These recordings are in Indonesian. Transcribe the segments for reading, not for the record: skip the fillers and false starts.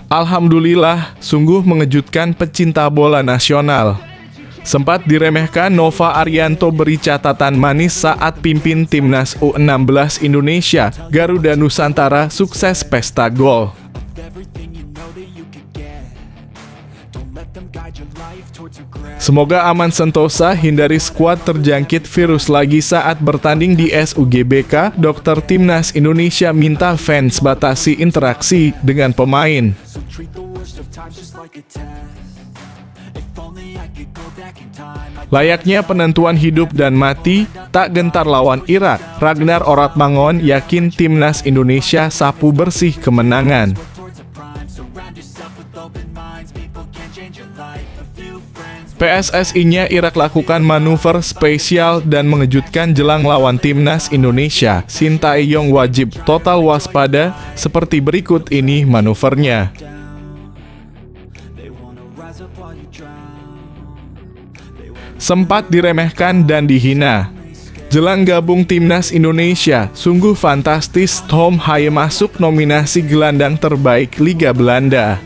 Alhamdulillah, sungguh mengejutkan pecinta bola nasional. Sempat diremehkan, Nova Arianto beri catatan manis saat pimpin timnas U16 Indonesia, Garuda Nusantara sukses pesta gol. Semoga aman sentosa, hindari skuad terjangkit virus lagi saat bertanding di SUGBK. Dokter Timnas Indonesia minta fans batasi interaksi dengan pemain. Layaknya penentuan hidup dan mati, tak gentar lawan Irak. Ragnar Oratmangun yakin Timnas Indonesia sapu bersih kemenangan. PSSI-nya Irak lakukan manuver spesial dan mengejutkan jelang lawan Timnas Indonesia. Sintayong wajib total waspada, seperti berikut ini manuvernya. Sempat diremehkan dan dihina. Jelang gabung Timnas Indonesia, sungguh fantastis. Tom Haye masuk nominasi gelandang terbaik Liga Belanda.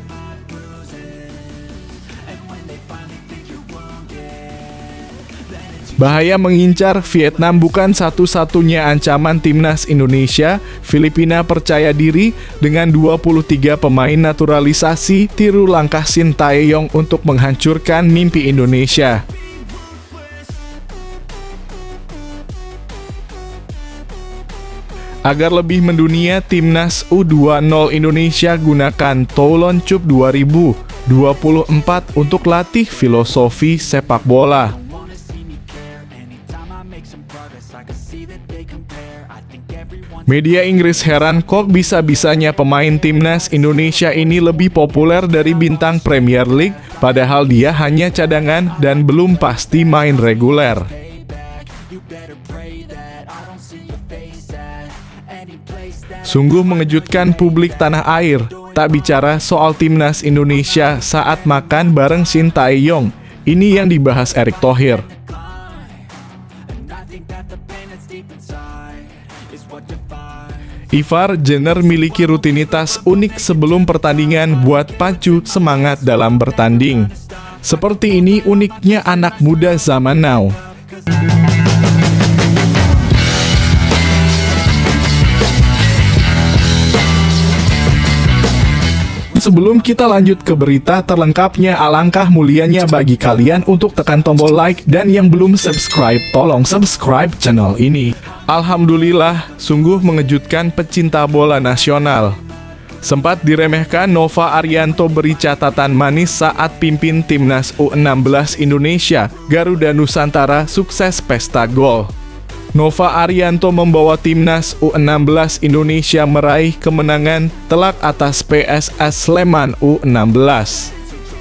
Bahaya mengincar, Vietnam bukan satu-satunya ancaman Timnas Indonesia. Filipina percaya diri dengan 23 pemain naturalisasi, tiru langkah Sintayong untuk menghancurkan mimpi Indonesia. Agar lebih mendunia, Timnas U20 Indonesia gunakan Toulon Cup 2024 untuk latih filosofi sepak bola. Media Inggris heran kok bisa-bisanya pemain Timnas Indonesia ini lebih populer dari bintang Premier League, padahal dia hanya cadangan dan belum pasti main reguler. Sungguh mengejutkan publik tanah air. Tak bicara soal Timnas Indonesia saat makan bareng Sintayong. Ini yang dibahas Erick Thohir. Ivar Jenner miliki rutinitas unik sebelum pertandingan buat pacu semangat dalam bertanding. Seperti ini uniknya anak muda zaman now. Sebelum kita lanjut ke berita terlengkapnya, alangkah mulianya bagi kalian untuk tekan tombol like, dan yang belum subscribe, tolong subscribe channel ini. Alhamdulillah, sungguh mengejutkan pecinta bola nasional. Sempat diremehkan, Nova Arianto beri catatan manis saat pimpin timnas U16 Indonesia, Garuda Nusantara sukses pesta gol. Nova Arianto membawa timnas U16 Indonesia meraih kemenangan telak atas PSS Sleman U16.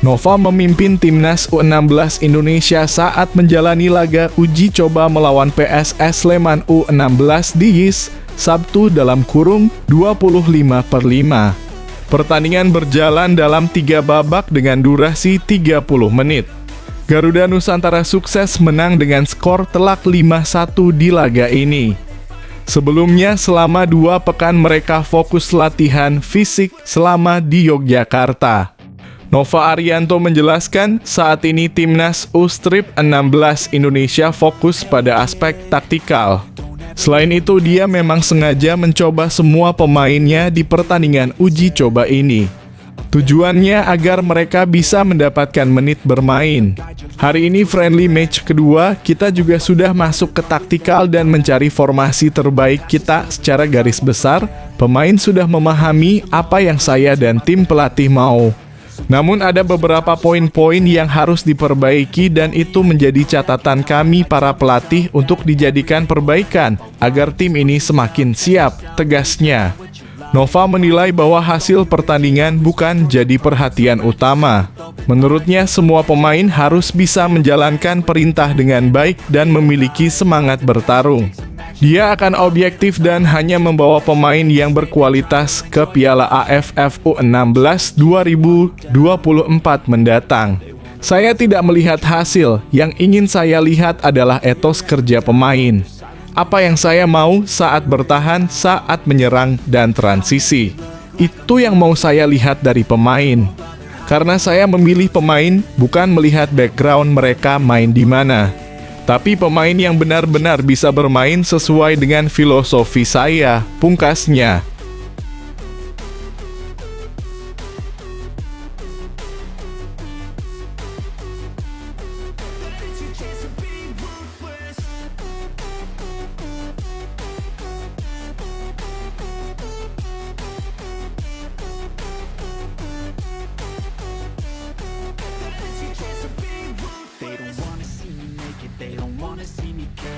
Nova memimpin timnas U16 Indonesia saat menjalani laga uji coba melawan PSS Sleman U16 di YIS, Sabtu (25/5). Pertandingan berjalan dalam 3 babak dengan durasi 30 menit. Garuda Nusantara sukses menang dengan skor telak 5-1 di laga ini. Sebelumnya, selama 2 pekan mereka fokus latihan fisik selama di Yogyakarta. Nova Arianto menjelaskan, saat ini timnas U16 Indonesia fokus pada aspek taktikal. Selain itu, dia memang sengaja mencoba semua pemainnya di pertandingan uji coba ini. Tujuannya agar mereka bisa mendapatkan menit bermain. Hari ini friendly match kedua, kita juga sudah masuk ke taktikal dan mencari formasi terbaik kita secara garis besar. Pemain sudah memahami apa yang saya dan tim pelatih mau. Namun ada beberapa poin-poin yang harus diperbaiki dan itu menjadi catatan kami para pelatih untuk dijadikan perbaikan agar tim ini semakin siap, tegasnya. Nova menilai bahwa hasil pertandingan bukan jadi perhatian utama. Menurutnya, semua pemain harus bisa menjalankan perintah dengan baik dan memiliki semangat bertarung. Dia akan objektif dan hanya membawa pemain yang berkualitas ke Piala AFF U16 2024 mendatang. Saya tidak melihat hasil, yang ingin saya lihat adalah etos kerja pemain. Apa yang saya mau saat bertahan, saat menyerang, dan transisi. Itu yang mau saya lihat dari pemain. Karena saya memilih pemain bukan melihat background mereka main di mana, tapi pemain yang benar-benar bisa bermain sesuai dengan filosofi saya, pungkasnya.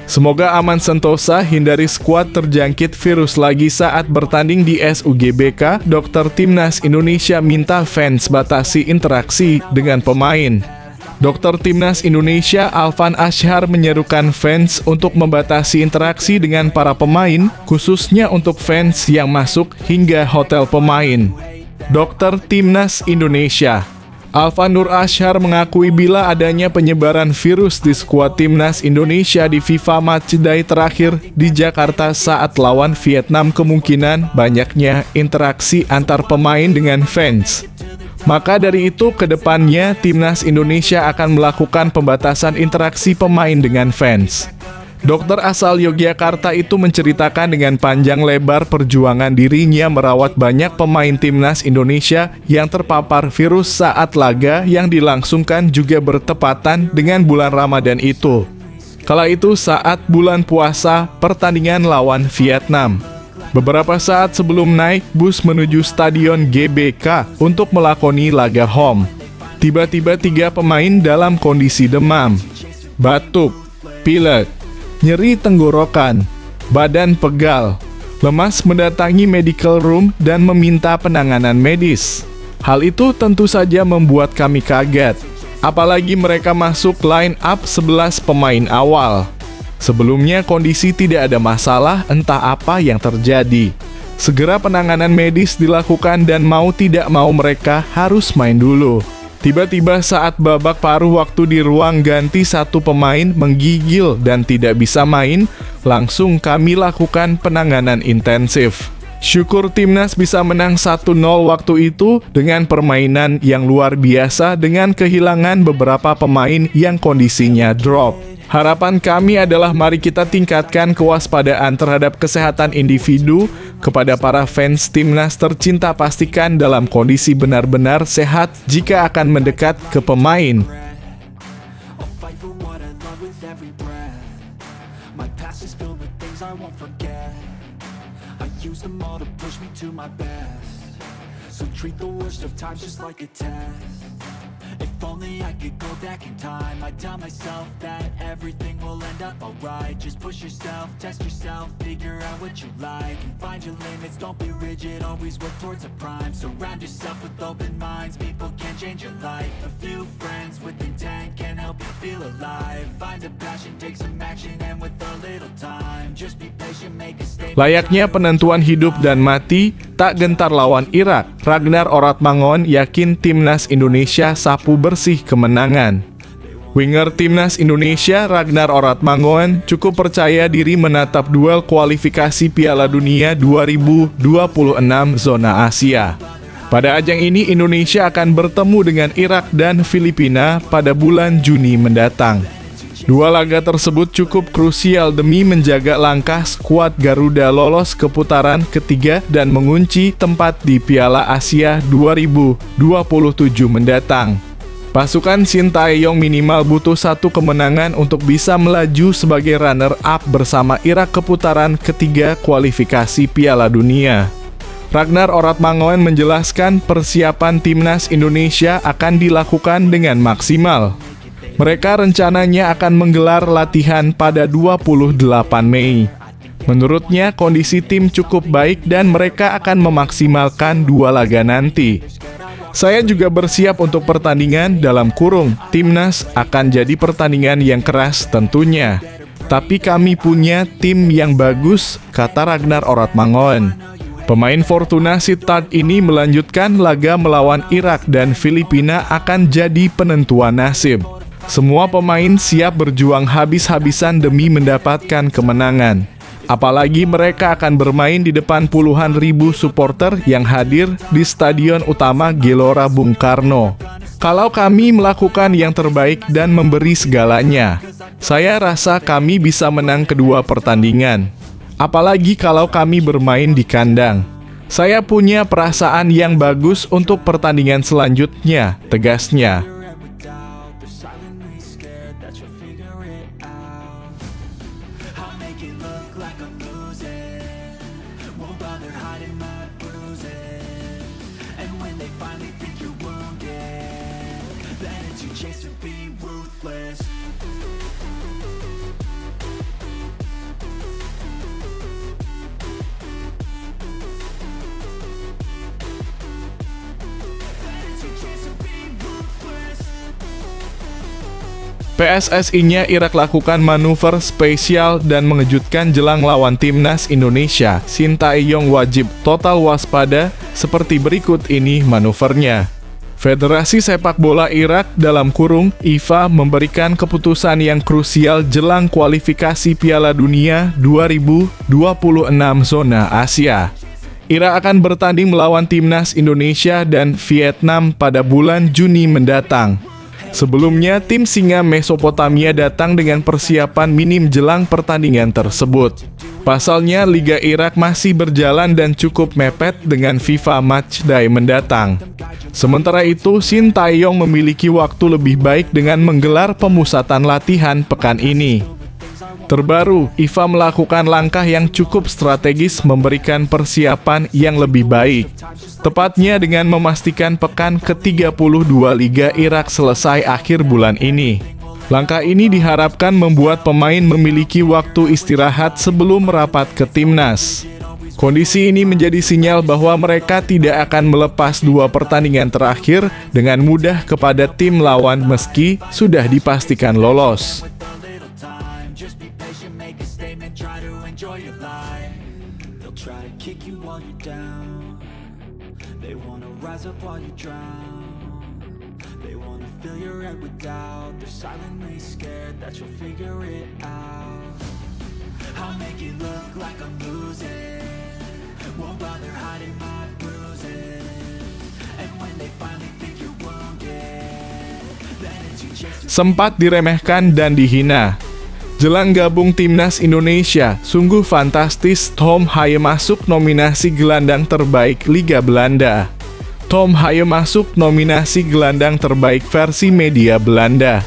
Semoga aman sentosa, hindari skuad terjangkit virus lagi saat bertanding di SUGBK. Dokter Timnas Indonesia minta fans batasi interaksi dengan pemain. Dokter Timnas Indonesia Alvan Ashar menyerukan fans untuk membatasi interaksi dengan para pemain, khususnya untuk fans yang masuk hingga hotel pemain. Dokter Timnas Indonesia Alvan Nur Ashar mengakui bila adanya penyebaran virus di skuad Timnas Indonesia di FIFA Matchday terakhir di Jakarta saat lawan Vietnam, kemungkinan banyaknya interaksi antar pemain dengan fans. Maka dari itu, ke depannya Timnas Indonesia akan melakukan pembatasan interaksi pemain dengan fans. Dokter asal Yogyakarta itu menceritakan dengan panjang lebar perjuangan dirinya merawat banyak pemain Timnas Indonesia yang terpapar virus saat laga yang dilangsungkan juga bertepatan dengan bulan Ramadan itu. Kala itu saat bulan puasa, pertandingan lawan Vietnam. Beberapa saat sebelum naik bus menuju Stadion GBK untuk melakoni laga home, tiba-tiba 3 pemain dalam kondisi demam, batuk, pilek, nyeri tenggorokan, badan pegal, lemas mendatangi medical room dan meminta penanganan medis. Hal itu tentu saja membuat kami kaget, apalagi mereka masuk line up 11 pemain awal. Sebelumnya kondisi tidak ada masalah, entah apa yang terjadi. Segera penanganan medis dilakukan dan mau tidak mau mereka harus main dulu. Tiba-tiba saat babak paruh waktu di ruang ganti, 1 pemain menggigil dan tidak bisa main, langsung kami lakukan penanganan intensif. Syukur Timnas bisa menang 1-0 waktu itu dengan permainan yang luar biasa dengan kehilangan beberapa pemain yang kondisinya drop. Harapan kami adalah mari kita tingkatkan kewaspadaan terhadap kesehatan individu. Kepada para fans Timnas tercinta, pastikan dalam kondisi benar-benar sehat jika akan mendekat ke pemain. If only I could go back in time, I'd tell myself that everything will end up alright. Just push yourself, test yourself, figure out what you like, and find your limits, don't be rigid, always work towards a prime. Surround yourself with open minds, people can change your life. A few friends with intent can help you feel alive. Find a passion, take some action, and with a little time, just be patient, make a statement. Layaknya penentuan hidup dan mati, tak gentar lawan Irak, Ragnar Oratmangon yakin Timnas Indonesia sapu bersih kemenangan. Winger Timnas Indonesia Ragnar Oratmangon cukup percaya diri menatap duel kualifikasi Piala Dunia 2026 zona Asia. Pada ajang ini Indonesia akan bertemu dengan Irak dan Filipina pada bulan Juni mendatang. Dua laga tersebut cukup krusial demi menjaga langkah skuad Garuda lolos ke putaran ketiga dan mengunci tempat di Piala Asia 2027 mendatang. Pasukan Sintayong minimal butuh 1 kemenangan untuk bisa melaju sebagai runner-up bersama Irak ke putaran ketiga kualifikasi Piala Dunia. Ragnar Oratmangon menjelaskan persiapan Timnas Indonesia akan dilakukan dengan maksimal. Mereka rencananya akan menggelar latihan pada 28 Mei. Menurutnya kondisi tim cukup baik dan mereka akan memaksimalkan 2 laga nanti. Saya juga bersiap untuk pertandingan dalam kurung. Timnas akan jadi pertandingan yang keras tentunya. Tapi kami punya tim yang bagus, kata Ragnar Oratmangon. Pemain Fortuna Sittard ini melanjutkan laga melawan Irak dan Filipina akan jadi penentuan nasib. Semua pemain siap berjuang habis-habisan demi mendapatkan kemenangan. Apalagi mereka akan bermain di depan puluhan ribu supporter yang hadir di Stadion Utama Gelora Bung Karno. Kalau kami melakukan yang terbaik dan memberi segalanya, saya rasa kami bisa menang kedua pertandingan. Apalagi kalau kami bermain di kandang. Saya punya perasaan yang bagus untuk pertandingan selanjutnya, tegasnya. PSSI-nya Irak lakukan manuver spesial dan mengejutkan jelang lawan timnas Indonesia. Sintayong wajib total waspada, seperti berikut ini manuvernya. Federasi Sepak Bola Irak (IFA) memberikan keputusan yang krusial jelang kualifikasi Piala Dunia 2026 zona Asia. Irak akan bertanding melawan timnas Indonesia dan Vietnam pada bulan Juni mendatang. Sebelumnya, tim Singa Mesopotamia datang dengan persiapan minim jelang pertandingan tersebut. Pasalnya, Liga Irak masih berjalan dan cukup mepet dengan FIFA Matchday mendatang. Sementara itu, Sintayong memiliki waktu lebih baik dengan menggelar pemusatan latihan pekan ini. Terbaru, IFA melakukan langkah yang cukup strategis memberikan persiapan yang lebih baik. Tepatnya dengan memastikan pekan ke-32 Liga Irak selesai akhir bulan ini. Langkah ini diharapkan membuat pemain memiliki waktu istirahat sebelum merapat ke timnas. Kondisi ini menjadi sinyal bahwa mereka tidak akan melepas dua pertandingan terakhir dengan mudah kepada tim lawan meski sudah dipastikan lolos. Sempat diremehkan dan dihina. Jelang gabung timnas Indonesia, sungguh fantastis Tom Haye masuk nominasi gelandang terbaik Liga Belanda. Tom Haye masuk nominasi gelandang terbaik versi media Belanda.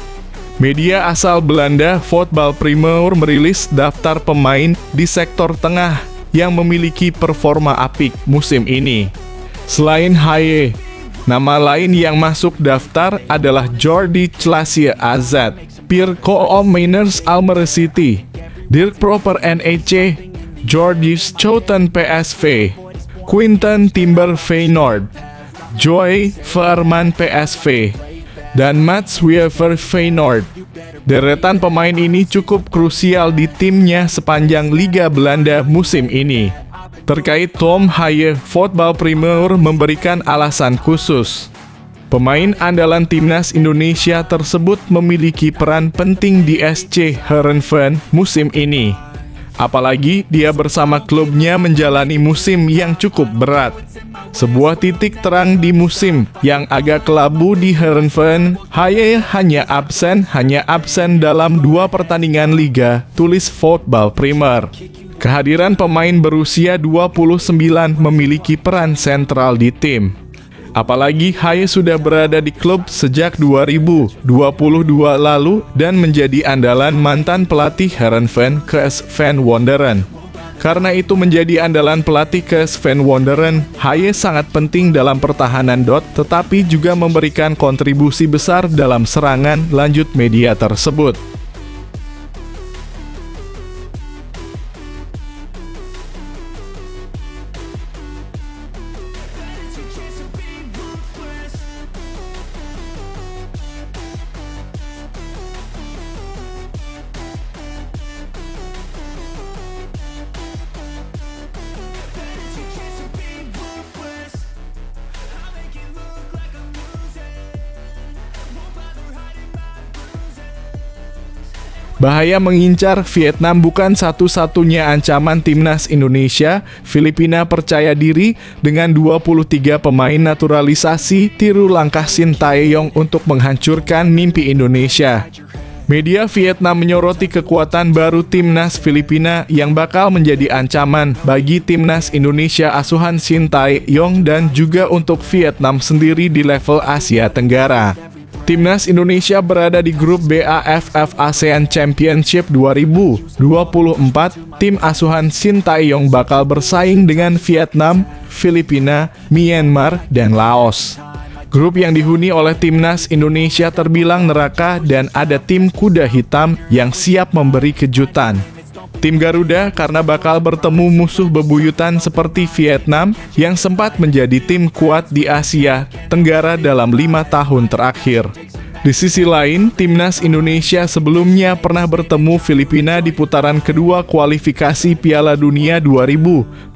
Media asal Belanda, Voetbal Primeur, merilis daftar pemain di sektor tengah yang memiliki performa apik musim ini. Selain Haye, nama lain yang masuk daftar adalah Jordi Clasie AZ, Pierre Coom Mainers Almere City, Dirk Proper NEC, Georges Schouten PSV, Quinten Timber Feyenoord, Joy Veerman PSV, dan Mats Wiever Feyenoord. Deretan pemain ini cukup krusial di timnya sepanjang Liga Belanda musim ini. Terkait Tom Haye, Voetbal Primeur memberikan alasan khusus. Pemain andalan timnas Indonesia tersebut memiliki peran penting di SC Heerenveen musim ini. Apalagi dia bersama klubnya menjalani musim yang cukup berat. Sebuah titik terang di musim yang agak kelabu di Heerenveen, Haye hanya absen dalam 2 pertandingan liga, tulis Voetbal Primeur. Kehadiran pemain berusia 29 memiliki peran sentral di tim. Apalagi Haye sudah berada di klub sejak 2022 lalu dan menjadi andalan mantan pelatih Heerenveen KS Van Wonderen. Karena itu menjadi andalan pelatih KS Van Wonderen, Haye sangat penting dalam pertahanan tetapi juga memberikan kontribusi besar dalam serangan, lanjut media tersebut. Bahaya mengincar Vietnam bukan satu-satunya ancaman timnas Indonesia. Filipina percaya diri dengan 23 pemain naturalisasi tiru langkah Shin Tae-yong untuk menghancurkan mimpi Indonesia. Media Vietnam menyoroti kekuatan baru timnas Filipina yang bakal menjadi ancaman bagi timnas Indonesia asuhan Shin Tae-yong dan juga untuk Vietnam sendiri di level Asia Tenggara. Timnas Indonesia berada di grup BAFF ASEAN Championship 2024. Tim asuhan Shin Tae-yong bakal bersaing dengan Vietnam, Filipina, Myanmar, dan Laos. Grup yang dihuni oleh timnas Indonesia terbilang neraka dan ada tim kuda hitam yang siap memberi kejutan. Tim Garuda karena bakal bertemu musuh bebuyutan seperti Vietnam yang sempat menjadi tim kuat di Asia Tenggara dalam 5 tahun terakhir. Di sisi lain, timnas Indonesia sebelumnya pernah bertemu Filipina di putaran kedua kualifikasi Piala Dunia 2026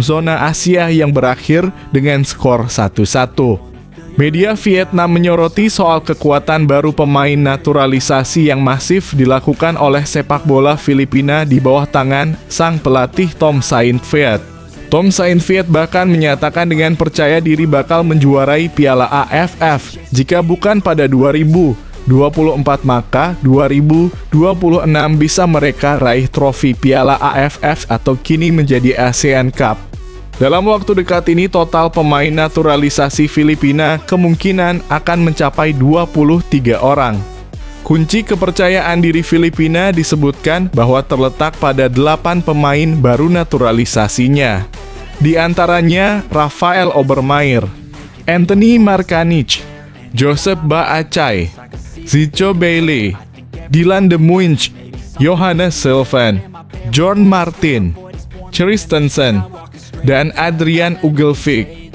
zona Asia yang berakhir dengan skor 1-1. Media Vietnam menyoroti soal kekuatan baru pemain naturalisasi yang masif dilakukan oleh sepak bola Filipina di bawah tangan sang pelatih Tom Saintfiet. Tom Saintfiet bahkan menyatakan dengan percaya diri bakal menjuarai Piala AFF. Jika bukan pada 2024 maka 2026 bisa mereka raih trofi Piala AFF atau kini menjadi ASEAN Cup. Dalam waktu dekat ini, total pemain naturalisasi Filipina kemungkinan akan mencapai 23 orang. Kunci kepercayaan diri Filipina disebutkan bahwa terletak pada 8 pemain baru naturalisasinya. Di antaranya Rafael Obermeier, Anthony Markanich, Joseph Baacay, Zico Bailey, Dylan De Muynch, Johannes Sylvan, John Martin, Christensen, dan Adrian Ugelvik.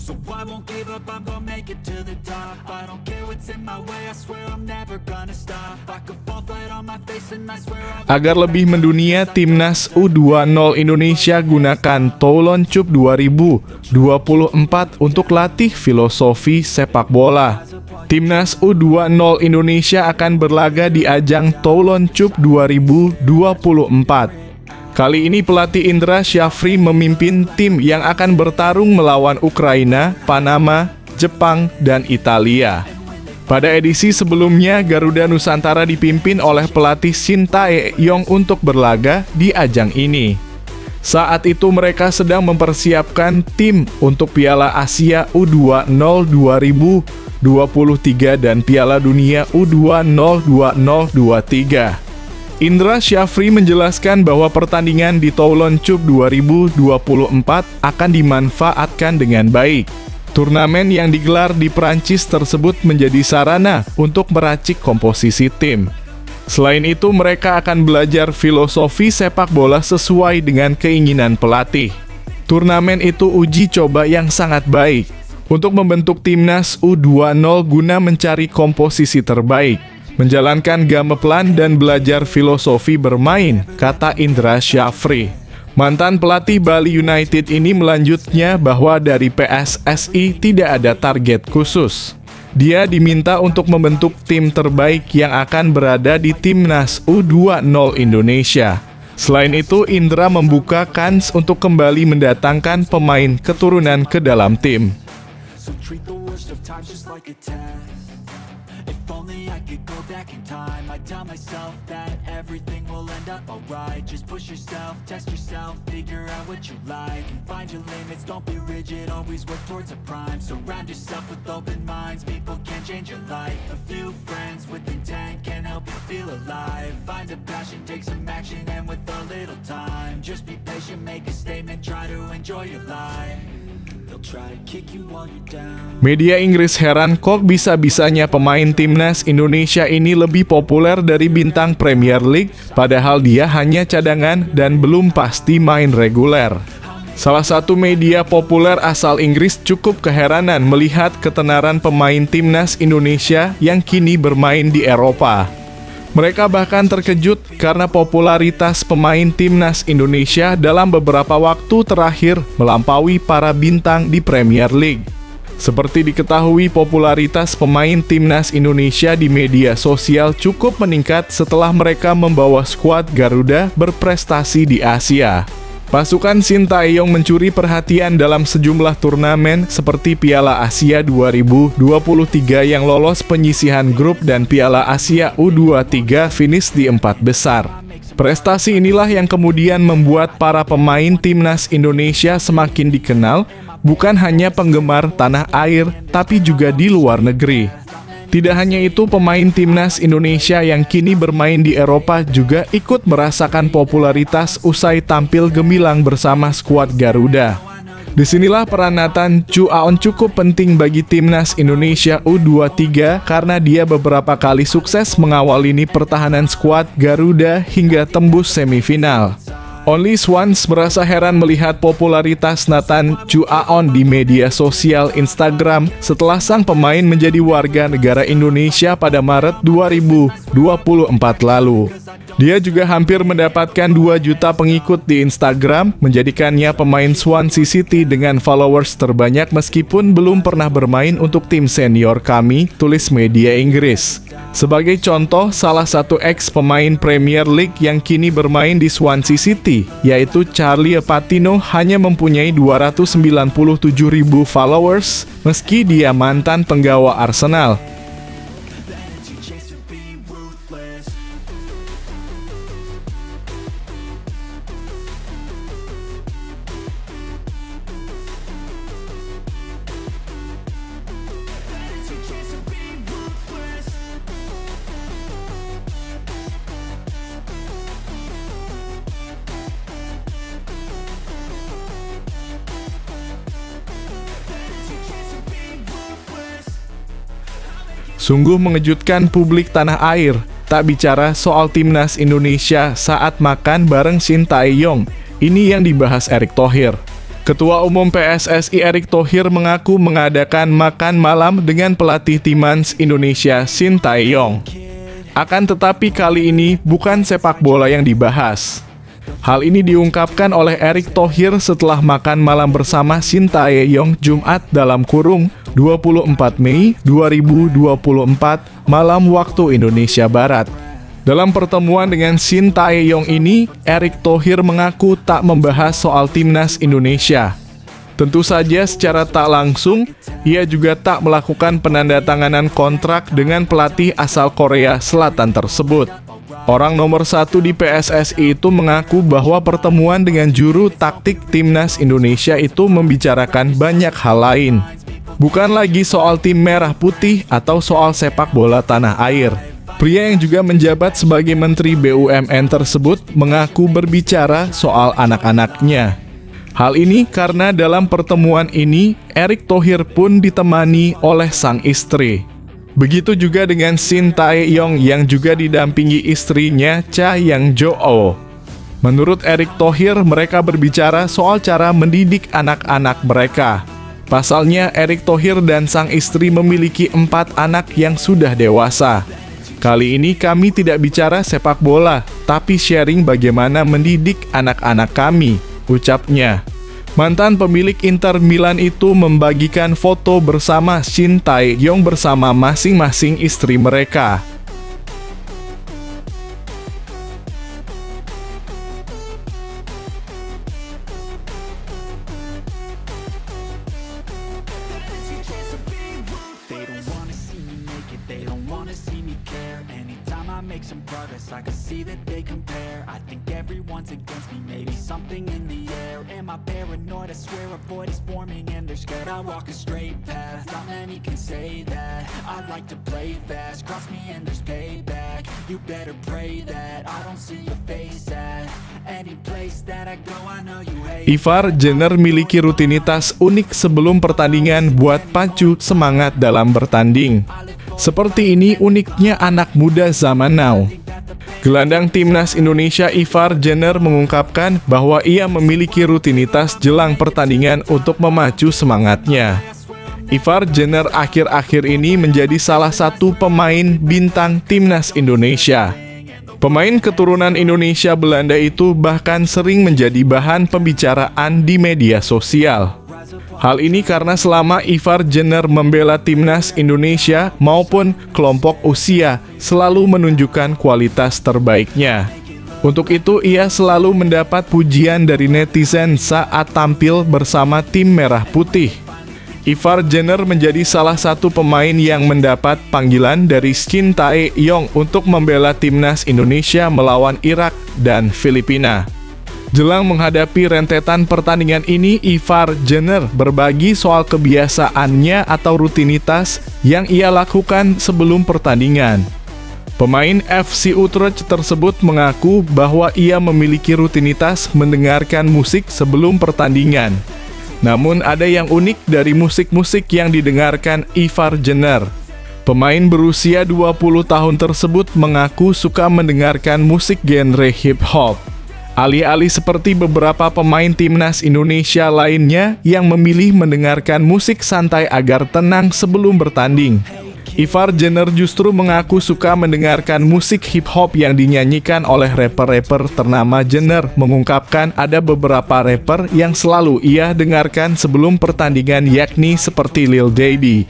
So I won't give up, I'm gonna make it to the top. I don't care what's in my way, I swear I'm never gonna stop. I could fall flat on my face and I swear Agar lebih mendunia, timnas U20 Indonesia gunakan Toulon Cup 2024 untuk latih filosofi sepak bola. Timnas U20 Indonesia akan berlaga di ajang Toulon Cup 2024. Kali ini pelatih Indra Syafri memimpin tim yang akan bertarung melawan Ukraina, Panama, Jepang, dan Italia. Pada edisi sebelumnya, Garuda Nusantara dipimpin oleh pelatih Shin Tae-yong untuk berlaga di ajang ini. Saat itu mereka sedang mempersiapkan tim untuk Piala Asia U20 2023 dan Piala Dunia U20 2023. Indra Syafri menjelaskan bahwa pertandingan di Toulon Cup 2024 akan dimanfaatkan dengan baik. Turnamen yang digelar di Prancis tersebut menjadi sarana untuk meracik komposisi tim. Selain itu, mereka akan belajar filosofi sepak bola sesuai dengan keinginan pelatih. Turnamen itu uji coba yang sangat baik untuk membentuk timnas U20 guna mencari komposisi terbaik, menjalankan game plan dan belajar filosofi bermain, kata Indra Syafri. Mantan pelatih Bali United ini melanjutnya bahwa dari PSSI tidak ada target khusus. Dia diminta untuk membentuk tim terbaik yang akan berada di timnas U20 Indonesia. Selain itu, Indra membuka kans untuk kembali mendatangkan pemain keturunan ke dalam tim. If only I could go back in time, I'd tell myself that everything will end up alright. Just push yourself, test yourself, figure out what you like, and find your limits, don't be rigid, always work towards a prime. Surround yourself with open minds, people can change your life. A few friends with intent can help you feel alive. Find a passion, take some action, and with a little time, just be patient, make a statement, try to enjoy your life. Media Inggris heran kok bisa-bisanya pemain timnas Indonesia ini lebih populer dari bintang Premier League, padahal dia hanya cadangan dan belum pasti main reguler. Salah satu media populer asal Inggris cukup keheranan melihat ketenaran pemain timnas Indonesia yang kini bermain di Eropa. Mereka bahkan terkejut karena popularitas pemain timnas Indonesia dalam beberapa waktu terakhir melampaui para bintang di Premier League. Seperti diketahui, popularitas pemain timnas Indonesia di media sosial cukup meningkat setelah mereka membawa skuad Garuda berprestasi di Asia. Pasukan Sintayong mencuri perhatian dalam sejumlah turnamen seperti Piala Asia 2023 yang lolos penyisihan grup dan Piala Asia U23 finish di 4 besar. Prestasi inilah yang kemudian membuat para pemain timnas Indonesia semakin dikenal, bukan hanya penggemar tanah air, tapi juga di luar negeri. Tidak hanya itu, pemain timnas Indonesia yang kini bermain di Eropa juga ikut merasakan popularitas usai tampil gemilang bersama skuad Garuda. Disinilah peran Nathan Chu Aon cukup penting bagi timnas Indonesia U23 karena dia beberapa kali sukses mengawal lini pertahanan skuad Garuda hingga tembus semifinal. Only Swans merasa heran melihat popularitas Nathan Chu Aon di media sosial Instagram setelah sang pemain menjadi warga negara Indonesia pada Maret 2024 lalu. Dia juga hampir mendapatkan 2 juta pengikut di Instagram, menjadikannya pemain Swansea City dengan followers terbanyak meskipun belum pernah bermain untuk tim senior kami, tulis media Inggris. Sebagai contoh, salah satu ex-pemain Premier League yang kini bermain di Swansea City, yaitu Charlie Patino, hanya mempunyai 297.000 followers, meski dia mantan penggawa Arsenal. Sungguh mengejutkan publik tanah air, tak bicara soal timnas Indonesia saat makan bareng Sintayong. Ini yang dibahas Erick Thohir. Ketua Umum PSSI Erick Thohir mengaku mengadakan makan malam dengan pelatih timnas Indonesia Sintayong. Akan tetapi kali ini bukan sepak bola yang dibahas. Hal ini diungkapkan oleh Erick Thohir setelah makan malam bersama Sintayong Jumat dalam kurung 24 Mei 2024 malam waktu Indonesia Barat. Dalam pertemuan dengan Sintayong ini, Erick Thohir mengaku tak membahas soal timnas Indonesia. Tentu saja secara tak langsung, ia juga tak melakukan penandatanganan kontrak dengan pelatih asal Korea Selatan tersebut. Orang nomor 1 di PSSI itu mengaku bahwa pertemuan dengan juru taktik timnas Indonesia itu membicarakan banyak hal lain. Bukan lagi soal tim merah putih atau soal sepak bola tanah air. Pria yang juga menjabat sebagai Menteri BUMN tersebut mengaku berbicara soal anak-anaknya. Hal ini karena dalam pertemuan ini, Erick Thohir pun ditemani oleh sang istri. Begitu juga dengan Sintayong yang juga didampingi istrinya Cha Yang-joo. Menurut Erick Thohir, mereka berbicara soal cara mendidik anak-anak mereka. Pasalnya, Erick Thohir dan sang istri memiliki 4 anak yang sudah dewasa. Kali ini kami tidak bicara sepak bola, tapi sharing bagaimana mendidik anak-anak kami, ucapnya. Mantan pemilik Inter Milan itu membagikan foto bersama Sintayong bersama masing-masing istri mereka. Make some progress, I can see that they compare. I think everyone's against me, maybe something in the air. Am I paranoid? I swear a void is forming and they're scared. I walk a straight path, not many can say that. I like to play fast, cross me and there's payback. You better pray that I don't see your face at any place that I go. I know you hate. Ivar Jenner miliki rutinitas unik sebelum pertandingan buat pacu semangat dalam bertanding. Seperti ini uniknya anak muda zaman now. Gelandang timnas Indonesia Ivar Jenner mengungkapkan bahwa ia memiliki rutinitas jelang pertandingan untuk memacu semangatnya. Ivar Jenner akhir-akhir ini menjadi salah satu pemain bintang timnas Indonesia. Pemain keturunan Indonesia Belanda itu bahkan sering menjadi bahan pembicaraan di media sosial. Hal ini karena selama Ivar Jenner membela timnas Indonesia maupun kelompok usia selalu menunjukkan kualitas terbaiknya. Untuk itu ia selalu mendapat pujian dari netizen saat tampil bersama tim Merah Putih. Ivar Jenner menjadi salah satu pemain yang mendapat panggilan dari Shin Tae-yong untuk membela timnas Indonesia melawan Irak dan Filipina. Jelang menghadapi rentetan pertandingan ini, Ivar Jenner berbagi soal kebiasaannya atau rutinitas yang ia lakukan sebelum pertandingan. Pemain FC Utrecht tersebut mengaku bahwa ia memiliki rutinitas mendengarkan musik sebelum pertandingan. Namun ada yang unik dari musik-musik yang didengarkan Ivar Jenner. Pemain berusia 20 tahun tersebut mengaku suka mendengarkan musik genre hip-hop. Alih-alih seperti beberapa pemain timnas Indonesia lainnya yang memilih mendengarkan musik santai agar tenang sebelum bertanding, Ivar Jenner justru mengaku suka mendengarkan musik hip-hop yang dinyanyikan oleh rapper-rapper ternama. Jenner mengungkapkan ada beberapa rapper yang selalu ia dengarkan sebelum pertandingan, yakni seperti Lil Baby.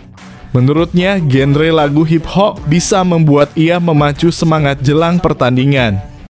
Menurutnya, genre lagu hip-hop bisa membuat ia memacu semangat jelang pertandingan.